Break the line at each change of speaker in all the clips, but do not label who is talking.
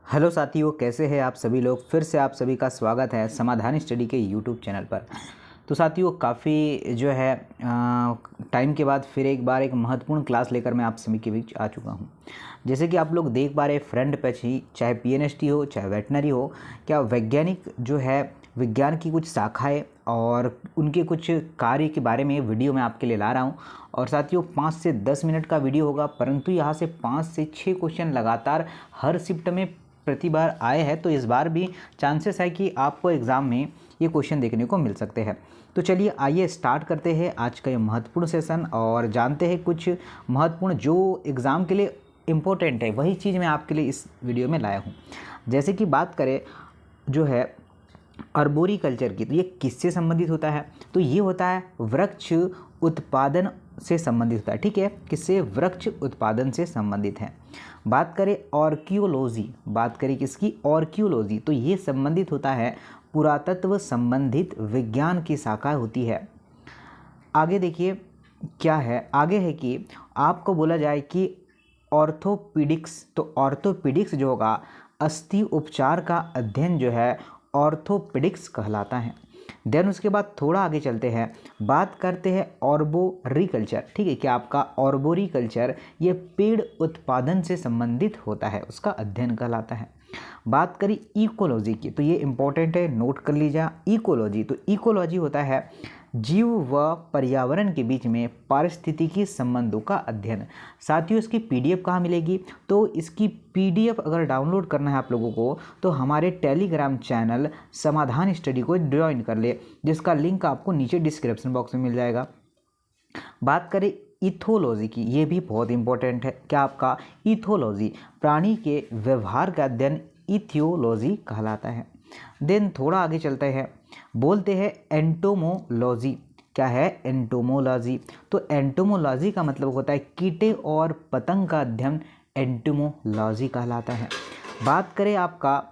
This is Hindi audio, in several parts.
हेलो साथियों, कैसे हैं आप सभी लोग। फिर से आप सभी का स्वागत है समाधान स्टडी के यूट्यूब चैनल पर। तो साथियों, काफ़ी जो है टाइम के बाद फिर एक बार एक महत्वपूर्ण क्लास लेकर मैं आप सभी के बीच आ चुका हूं। जैसे कि आप लोग देख पा रहे फ्रंट पेज ही, चाहे पीएनएसटी हो चाहे वेटनरी हो, क्या वैज्ञानिक जो है विज्ञान की कुछ शाखाएं और उनके कुछ कार्य के बारे में वीडियो मैं आपके लिए ला रहा हूं। और साथियों 5 से 10 मिनट का वीडियो होगा, परंतु यहाँ से 5 से 6 क्वेश्चन लगातार हर शिफ्ट में प्रति बार आए हैं, तो इस बार भी चांसेस है कि आपको एग्ज़ाम में ये क्वेश्चन देखने को मिल सकते हैं। तो चलिए आइए स्टार्ट करते हैं आज का ये महत्वपूर्ण सेशन और जानते हैं कुछ महत्वपूर्ण जो एग्ज़ाम के लिए इम्पोर्टेंट है, वही चीज़ मैं आपके लिए इस वीडियो में लाया हूँ। जैसे कि बात करें जो है अर्बोरी कल्चर की, तो ये किससे संबंधित होता है? तो ये होता है वृक्ष उत्पादन से संबंधित होता है। ठीक है, किससे? वृक्ष उत्पादन से संबंधित है। बात करें आर्कियोलॉजी, बात करें किसकी? आर्कियोलॉजी, तो ये संबंधित होता है पुरातत्व संबंधित विज्ञान की शाखा होती है। आगे देखिए क्या है, आगे है कि आपको बोला जाए कि ऑर्थोपीडिक्स, तो ऑर्थोपीडिक्स जो होगा अस्थि उपचार का अध्ययन जो है ऑर्थोपेडिक्स कहलाता है। देन उसके बाद थोड़ा आगे चलते हैं, बात करते हैं ऑर्बोरिकल्चर। ठीक है, क्या आपका ऑर्बोरिकल्चर ये पेड़ उत्पादन से संबंधित होता है, उसका अध्ययन कहलाता है। बात करी इकोलॉजी की, तो ये इंपॉर्टेंट है, नोट कर लीजिए। इकोलॉजी, तो इकोलॉजी होता है जीव व पर्यावरण के बीच में पारिस्थितिकी संबंधों का अध्ययन। साथियों इसकी पीडीएफ कहाँ मिलेगी? तो इसकी पीडीएफ अगर डाउनलोड करना है आप लोगों को तो हमारे टेलीग्राम चैनल समाधान स्टडी को ज्वाइन कर ले, जिसका लिंक आपको नीचे डिस्क्रिप्शन बॉक्स में मिल जाएगा। बात करें इथोलॉजी की, ये भी बहुत इंपॉर्टेंट है। क्या आपका? इथोलॉजी, प्राणी के व्यवहार का अध्ययन इथियोलॉजी कहलाता है। देन थोड़ा आगे चलते हैं, बोलते हैं एंटोमोलॉजी। क्या है? एंटोमोलॉजी, तो एंटोमोलॉजी का मतलब होता है कीटे और पतंग का अध्ययन एंटोमोलॉजी कहलाता है। बात करें आपका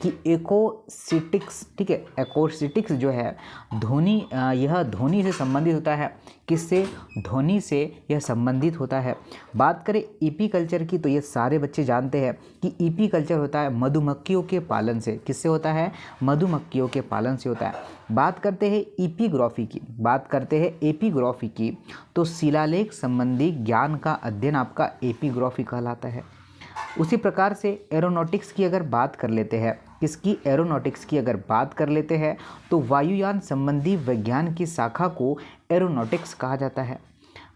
कि एकोसिटिक्स, ठीक है, एकोसिटिक्स जो है ध्वनि, यह ध्वनि से संबंधित होता है। किससे? ध्वनि से यह संबंधित होता है। बात करें ईपी कल्चर की, तो ये सारे बच्चे जानते हैं कि ईपी कल्चर होता है मधुमक्खियों के पालन से। किससे होता है? मधुमक्खियों के पालन से होता है। बात करते हैं एपिग्राफी की, बात करते हैं एपिग्राफी की, तो शिलालेख संबंधी ज्ञान का अध्ययन आपका एपिग्राफी कहलाता है। उसी प्रकार से एरोनॉटिक्स की अगर बात कर लेते हैं, किसकी? एरोनॉटिक्स की अगर बात कर लेते हैं तो वायुयान संबंधी विज्ञान की शाखा को एरोनॉटिक्स कहा जाता है।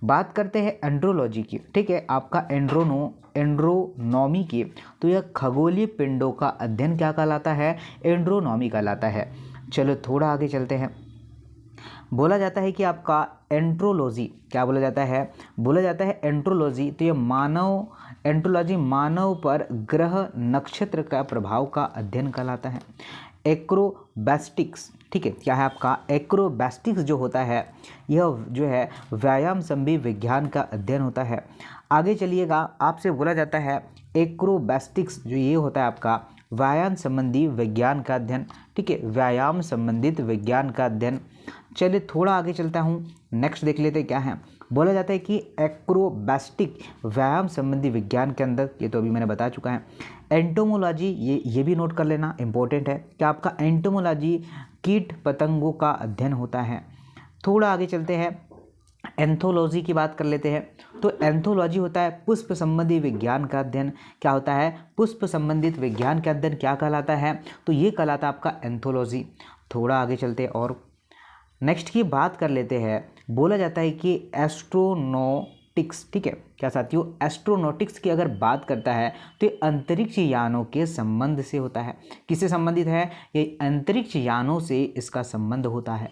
बात करते हैं एंड्रोलॉजी की, ठीक है, आपका एंड्रोनॉमी की, तो यह खगोलीय पिंडों का अध्ययन क्या कहलाता है? एंड्रोनॉमी कहलाता है। चलो थोड़ा आगे चलते हैं, बोला जाता है कि आपका एंट्रोलॉजी, क्या बोला जाता है? बोला जाता है एंट्रोलॉजी, तो ये एंट्रोलॉजी मानव पर ग्रह नक्षत्र का प्रभाव का अध्ययन कहलाता है। एक्रोबैस्टिक्स, ठीक है, क्या है आपका? एक्रोबैस्टिक्स जो होता है यह जो है व्यायाम संबंधी विज्ञान का अध्ययन होता है। आगे चलिएगा, आपसे बोला जाता है एक्रोबैस्टिक्स जो ये होता है आपका व्यायाम संबंधी विज्ञान का अध्ययन। ठीक है, व्यायाम संबंधित विज्ञान का अध्ययन। चलिए थोड़ा आगे चलता हूँ, नेक्स्ट देख लेते क्या है। बोला जाता है कि एक्रोबैस्टिक व्यायाम संबंधी विज्ञान के अंदर, ये तो अभी मैंने बता चुका है। एंटोमोलॉजी, ये भी नोट कर लेना, इंपॉर्टेंट है। क्या आपका? एंटोमोलॉजी कीट पतंगों का अध्ययन होता है। थोड़ा आगे चलते हैं, एंथोलॉजी की बात कर लेते हैं। तो एंथोलॉजी होता है पुष्प संबंधी विज्ञान का अध्ययन। क्या होता है? पुष्प संबंधित विज्ञान का अध्ययन क्या कहलाता है? तो ये कहलाता है आपका एंथोलॉजी। थोड़ा आगे चलते हैं और नेक्स्ट की बात कर लेते हैं। बोला जाता है कि एस्ट्रोनॉटिक्स, ठीक है, क्या साथियों? एस्ट्रोनॉटिक्स की अगर बात करता है तो ये अंतरिक्ष यानों के संबंध से होता है। किससे संबंधित है? ये अंतरिक्ष यानों से इसका संबंध होता है।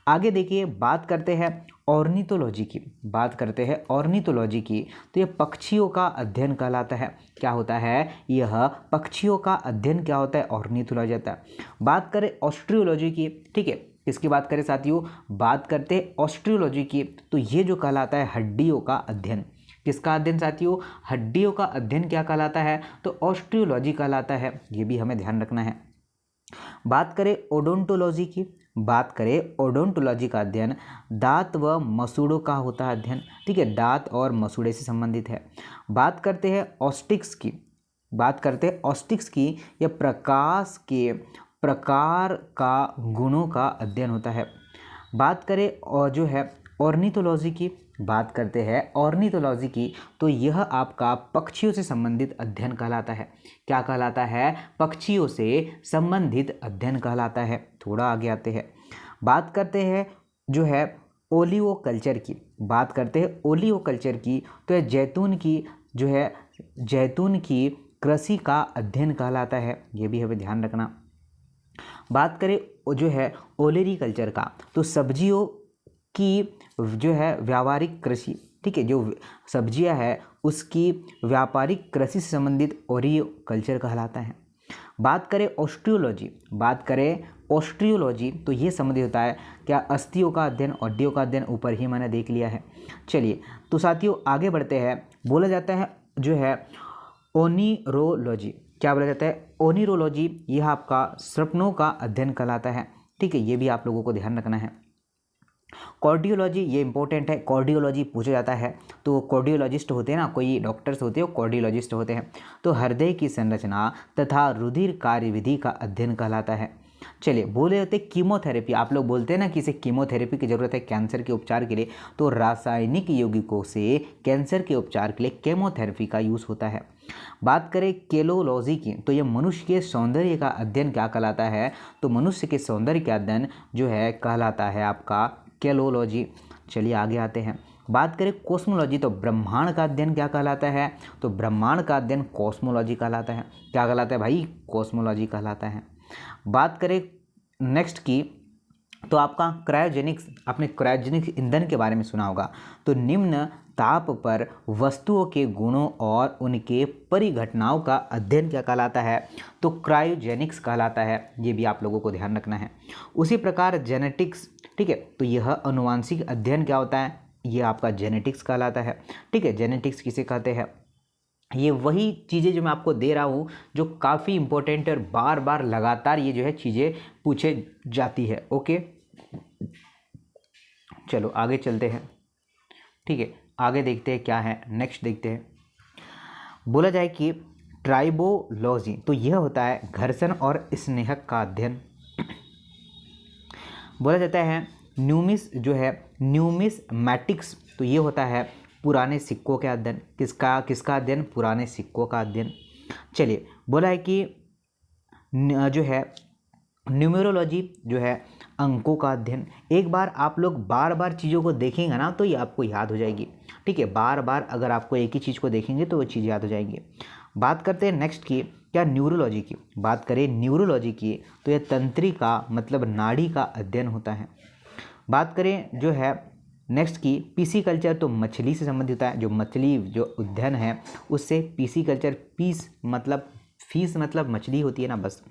आगे देखिए, बात करते हैं ऑर्निथोलॉजी की, बात करते हैं ऑर्निथोलॉजी की, तो ये पक्षियों का अध्ययन कहलाता है। क्या होता है? यह पक्षियों का अध्ययन क्या होता है? ऑर्निथोलॉजी होता है। बात करें ऑस्ट्रियोलॉजी की, ठीक है, किसकी बात करें साथियों? बात करते हैं ऑस्ट्रियोलॉजी की, तो ये जो कहलाता है हड्डियों का अध्ययन। किसका अध्ययन साथियों? हड्डियों का अध्ययन क्या कहलाता है? तो ऑस्ट्रियोलॉजी कहलाता है। ये भी हमें ध्यान रखना है। बात करें ओडोंटोलॉजी की, बात करें ओडोंटोलॉजी का अध्ययन दांत व मसूड़ों का होता है अध्ययन। ठीक है, दांत और मसूड़े से संबंधित है। बात करते हैं ऑस्टिक्स की, बात करते हैं ऑस्टिक्स की, यह प्रकाश के प्रकार का गुणों का अध्ययन होता है। बात करें और जो है ऑर्निथोलॉजी की, बात करते हैं ऑर्निथोलॉजी की, तो यह आपका पक्षियों से संबंधित अध्ययन कहलाता है। क्या कहलाता है? पक्षियों से संबंधित अध्ययन कहलाता है। थोड़ा आगे आते हैं, बात करते हैं जो है ओलियो कल्चर की। बात करते हैं ओलियो कल्चर की, तो यह जैतून की जो है जैतून की कृषि का अध्ययन कहलाता है। ये भी हमें ध्यान रखना। बात करें जो है ओलेरी कल्चर का, तो सब्जियों की जो है व्यावहारिक कृषि, ठीक है, जो सब्जियां है उसकी व्यापारिक कृषि से संबंधित ओलियो कल्चर कहलाता है। बात करें ऑस्ट्रियोलॉजी, बात करें ऑस्ट्रियोलॉजी, तो ये संबंधित होता है क्या? अस्थियों का अध्ययन, हड्डियों का अध्ययन, ऊपर ही मैंने देख लिया है। चलिए तो साथियों आगे बढ़ते हैं। बोला जाता है जो है ओनिरोलॉजी, क्या बोला जाता है? ओनिरोलॉजी, यह आपका सपनों का अध्ययन कहलाता है। ठीक है, ये भी आप लोगों को ध्यान रखना है। कार्डियोलॉजी, ये इंपॉर्टेंट है, कार्डियोलॉजी पूछा जाता है। तो कार्डियोलॉजिस्ट होते हैं ना, कोई डॉक्टर्स होते हैं, कार्डियोलॉजिस्ट होते हैं। तो हृदय की संरचना तथा रुधिर कार्यविधि का अध्ययन कहलाता है। चलिए बोले होते कीमोथेरेपी, आप लोग बोलते हैं ना कि इसे कीमोथेरेपी की ज़रूरत है कैंसर के उपचार के लिए, तो रासायनिक यौगिकों से कैंसर के उपचार के लिए केमोथेरेपी का यूज़ होता है। बात करें केलोलॉजी की, तो ये मनुष्य के सौंदर्य का अध्ययन क्या कहलाता है? तो मनुष्य के सौंदर्य का अध्ययन जो है कहलाता है आपका केलोलॉजी। चलिए आगे आते हैं। बात करें कॉस्मोलॉजी, तो ब्रह्मांड का अध्ययन क्या कहलाता है? तो ब्रह्मांड का अध्ययन कॉस्मोलॉजी कहलाता है। क्या कहलाता है भाई? कॉस्मोलॉजी कहलाता है। बात करें नेक्स्ट की, तो आपका क्रायोजेनिक्स, आपने क्रायोजेनिक ईंधन के बारे में सुना होगा। तो निम्न ताप पर वस्तुओं के गुणों और उनके परिघटनाओं का अध्ययन क्या कहलाता है? तो क्रायोजेनिक्स कहलाता है। ये भी आप लोगों को ध्यान रखना है। उसी प्रकार जेनेटिक्स, ठीक है, तो यह अनुवांशिक अध्ययन क्या होता है? ये आपका जेनेटिक्स कहलाता है। ठीक है, जेनेटिक्स किसे कहते हैं? ये वही चीज़ें जो मैं आपको दे रहा हूँ जो काफ़ी इंपॉर्टेंट है और बार बार लगातार ये जो है चीज़ें पूछे जाती है। ओके, चलो आगे चलते हैं। ठीक है, आगे देखते हैं क्या है, नेक्स्ट देखते हैं। बोला जाए कि ट्राइबोलॉजी, तो यह होता है घर्षण और स्नेहक का अध्ययन। बोला जाता है न्यूमिस जो है न्यूमिसमैटिक्स, तो ये होता है पुराने सिक्कों का अध्ययन। किसका अध्ययन? पुराने सिक्कों का अध्ययन। चलिए बोला है कि जो है न्यूमेरोलॉजी जो है अंकों का अध्ययन। एक बार आप लोग बार बार चीज़ों को देखेंगे ना तो ये आपको याद हो जाएगी। ठीक है, बार बार अगर आपको एक ही चीज़ को देखेंगे तो वो चीज़ याद हो जाएंगी। बात करते हैं नेक्स्ट की, क्या न्यूरोलॉजी की। बात करें न्यूरोलॉजी की, तो यह तंत्रिका मतलब नाड़ी का अध्ययन होता है। बात करें जो है नेक्स्ट की पीसी कल्चर, तो मछली से संबंधित होता है। जो मछली जो अध्ययन है उससे पीसी कल्चर, पीस मतलब फीस मतलब मछली होती है ना, बस।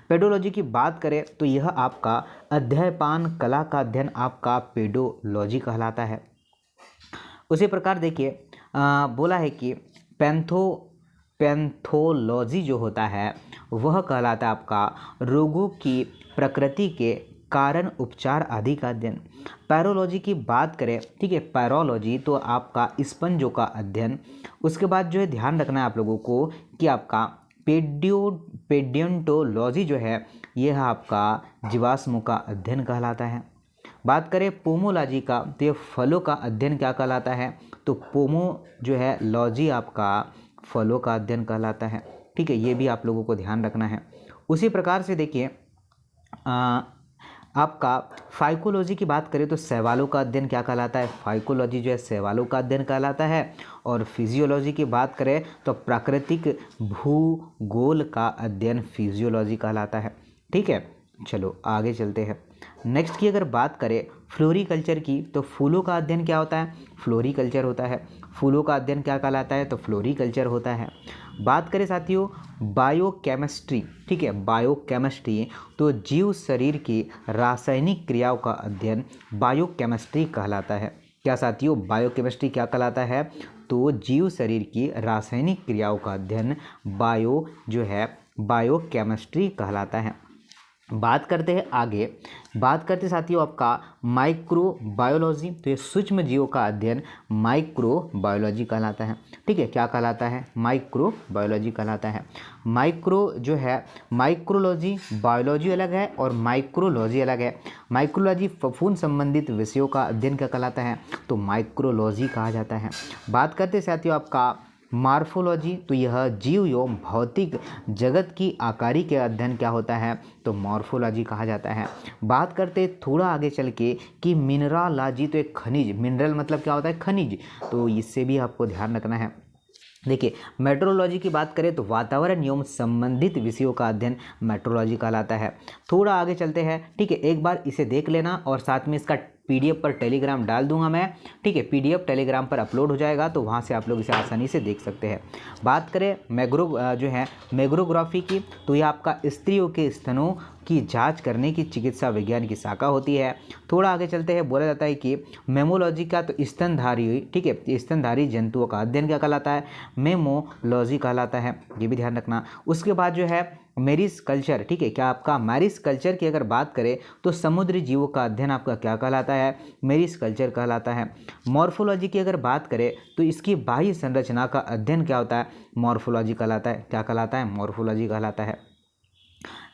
पेडोलॉजी की बात करें तो यह आपका अध्ययपान कला का अध्ययन आपका पेडोलॉजी कहलाता है। उसी प्रकार देखिए बोला है कि पैथोलॉजी जो होता है वह कहलाता है आपका रोगों की प्रकृति के कारण उपचार आदि का अध्ययन। पैरोलॉजी की बात करें, ठीक है, पैरोलॉजी तो आपका स्पंजों का अध्ययन। उसके बाद जो है ध्यान रखना है आप लोगों को कि आपका पेडियोंटोलॉजी जो है यह आपका जीवाश्मों का अध्ययन कहलाता है। बात करें पोमोलॉजी का, तो ये फलों का अध्ययन क्या कहलाता है? तो पोमो जो है लॉजी आपका फलों का अध्ययन कहलाता है। ठीक है, ये भी आप लोगों को ध्यान रखना है। उसी प्रकार से देखिए आपका फाइकोलॉजी की बात करें तो शैवालों का अध्ययन क्या कहलाता है? फाइकोलॉजी जो है शैवालों का अध्ययन कहलाता है। और फिजियोलॉजी की बात करें तो प्राकृतिक भूगोल का अध्ययन फिजियोलॉजी कहलाता है। ठीक है, चलो आगे चलते हैं। नेक्स्ट की अगर बात करें फ्लोरिकल्चर की, तो फूलों का अध्ययन क्या होता है? फ्लोरिकल्चर होता है। फूलों का अध्ययन क्या कहलाता है? तो फ्लोरिकल्चर होता है। बात करें साथियों बायोकेमिस्ट्री, ठीक है, बायोकेमिस्ट्री तो जीव शरीर की रासायनिक क्रियाओं का अध्ययन बायोकेमिस्ट्री कहलाता है। क्या साथियों, बायोकेमिस्ट्री क्या कहलाता है? तो जीव शरीर की रासायनिक क्रियाओं का अध्ययन बायोकेमिस्ट्री कहलाता है। बात करते हैं आगे, बात करते साथियों आपका माइक्रोबायोलॉजी। तो ये सूक्ष्म जीवों का अध्ययन माइक्रोबायोलॉजी कहलाता है। ठीक है, क्या कहलाता है? माइक्रोबायोलॉजी कहलाता है। माइक्रो जो है, माइक्रोलॉजी, बायोलॉजी अलग है और माइक्रोलॉजी अलग है। माइक्रोलॉजी फफूंद संबंधित विषयों का अध्ययन क्या कहलाता है? तो माइक्रोलॉजी कहा जाता है। बात करते साथियों आपका मॉर्फोलॉजी। तो यह जीव एवं भौतिक जगत की आकारी के अध्ययन क्या होता है? तो मॉर्फोलॉजी कहा जाता है। बात करते थोड़ा आगे चल के कि मिनरलॉजी। तो एक खनिज, मिनरल मतलब क्या होता है? खनिज। तो इससे भी आपको ध्यान रखना है। देखिए, मेट्रोलॉजी की बात करें तो वातावरण एवं संबंधित विषयों का अध्ययन मेट्रोलॉजी कहलाता है। थोड़ा आगे चलते हैं। ठीक है, एक बार इसे देख लेना और साथ में इसका पीडीएफ पर टेलीग्राम डाल दूंगा मैं। ठीक है, पीडीएफ टेलीग्राम पर अपलोड हो जाएगा, तो वहाँ से आप लोग इसे आसानी से देख सकते हैं। बात करें जो है मैग्रोग्राफी की, तो यह आपका स्त्रियों के स्तनों की जांच करने की चिकित्सा विज्ञान की शाखा होती है। थोड़ा आगे चलते हैं, बोला जाता है कि मेमोलॉजी का तो स्तनधारी, ठीक है, स्तनधारी जंतुओं का अध्ययन क्या कहलाता है? मेमोलॉजी कहलाता है, ये भी ध्यान रखना। उसके बाद जो है मैरिज कल्चर। ठीक है, क्या आपका मैरिज कल्चर की अगर बात करें तो समुद्री जीवों का अध्ययन आपका क्या कहलाता है? मैरिज कल्चर कहलाता है। मॉर्फोलॉजी की अगर बात करें तो इसकी बाह्य संरचना का अध्ययन क्या होता है? मॉर्फोलॉजी कहलाता है। क्या कहलाता है? मॉर्फोलॉजी कहलाता है।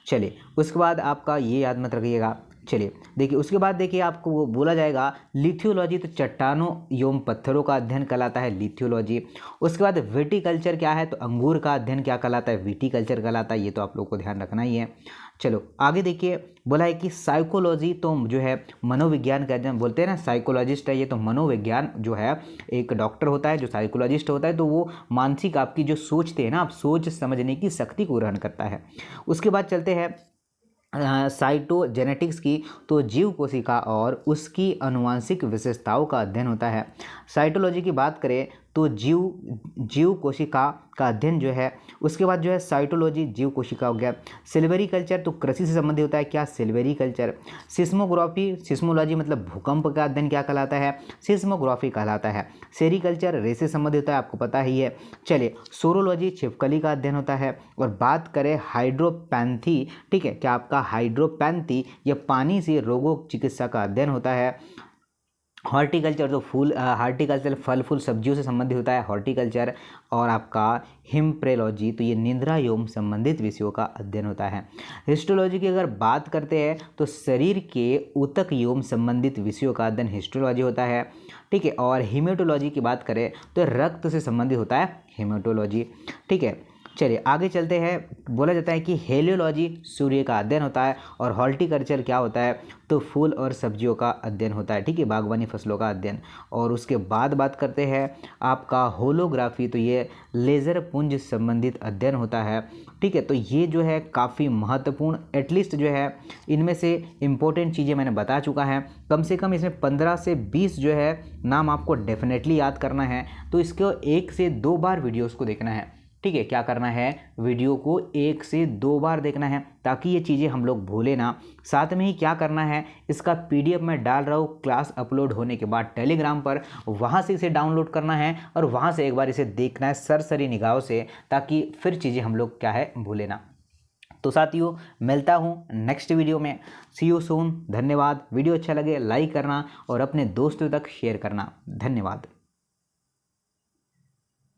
चलिए, उसके बाद आपका ये याद मत रखिएगा। चलिए देखिए, उसके बाद देखिए आपको वो बोला जाएगा लिथियोलॉजी। तो चट्टानों एवं पत्थरों का अध्ययन कहलाता है लिथियोलॉजी। उसके बाद विटिकल्चर क्या है? तो अंगूर का अध्ययन क्या कहलाता है? विटिकल्चर कहलाता है। ये तो आप लोग को ध्यान रखना ही है। चलो आगे देखिए, बोला है कि साइकोलॉजी तो जो है मनोविज्ञान का अध्ययन, बोलते हैं ना साइकोलॉजिस्ट है ये, तो मनोविज्ञान जो है एक डॉक्टर होता है जो साइकोलॉजिस्ट होता है, तो वो मानसिक आपकी जो सोचते हैं ना, आप सोच समझने की शक्ति को ग्रहण करता है। उसके बाद चलते हैं साइटोजेनेटिक्स की। तो जीव कोशिका और उसकी आनुवंशिक विशेषताओं का अध्ययन होता है। साइटोलॉजी की बात करें तो जीव कोशिका का अध्ययन जो है। उसके बाद जो है साइटोलॉजी जीव कोशिका हो गया। सिल्वेरी कल्चर तो कृषि से संबंधित होता है। क्या? सिल्वेरी कल्चर। सिस्मोग्राफी, सिस्मोलॉजी मतलब भूकंप का अध्ययन क्या कहलाता है? सिस्मोग्राफी कहलाता है। सेरीकल्चर रेस से संबंधित होता है, आपको पता ही है। चलिए, सोरोलॉजी छिपकली का अध्ययन होता है। और बात करें हाइड्रोपैंथी, ठीक है, क्या आपका हाइड्रोपैंथी यह पानी से रोगों चिकित्सा का अध्ययन होता है। हॉर्टिकल्चर तो हॉर्टिकल्चर फल फूल सब्जियों से संबंधित होता है हॉर्टिकल्चर। और आपका हिम्प्रेलॉजी तो ये निद्रा एवं संबंधित विषयों का अध्ययन होता है। हिस्टोलॉजी की अगर बात करते हैं तो शरीर के ऊतक एवं संबंधित विषयों का अध्ययन हिस्टोलॉजी होता है। ठीक है, और हीमेटोलॉजी की बात करें तो रक्त से संबंधित होता है हीमेटोलॉजी। ठीक है, चलिए आगे चलते हैं। बोला जाता है कि हेलियोलॉजी सूर्य का अध्ययन होता है। और हॉर्टिकल्चर क्या होता है? तो फूल और सब्जियों का अध्ययन होता है। ठीक है, बागवानी फसलों का अध्ययन। और उसके बाद बात करते हैं आपका होलोग्राफी। तो ये लेज़र पुंज संबंधित अध्ययन होता है। ठीक है, तो ये जो है काफ़ी महत्वपूर्ण, एटलीस्ट जो है इनमें से इम्पोर्टेंट चीज़ें मैंने बता चुका है। कम से कम इसमें 15 से 20 जो है नाम आपको डेफिनेटली याद करना है। तो इसको 1 से 2 बार वीडियोज़ को देखना है। ठीक है, क्या करना है? वीडियो को 1 से 2 बार देखना है ताकि ये चीज़ें हम लोग भूलें ना। साथ में ही क्या करना है, इसका पीडीएफ मैं डाल रहा हूँ क्लास अपलोड होने के बाद टेलीग्राम पर, वहाँ से इसे डाउनलोड करना है और वहाँ से एक बार इसे देखना है सरसरी निगाहों से, ताकि फिर चीज़ें हम लोग क्या है भूलें ना। तो साथियों, मिलता हूँ नेक्स्ट वीडियो में। सी यू सून। धन्यवाद। वीडियो अच्छा लगे लाइक करना और अपने दोस्तों तक शेयर करना। धन्यवाद।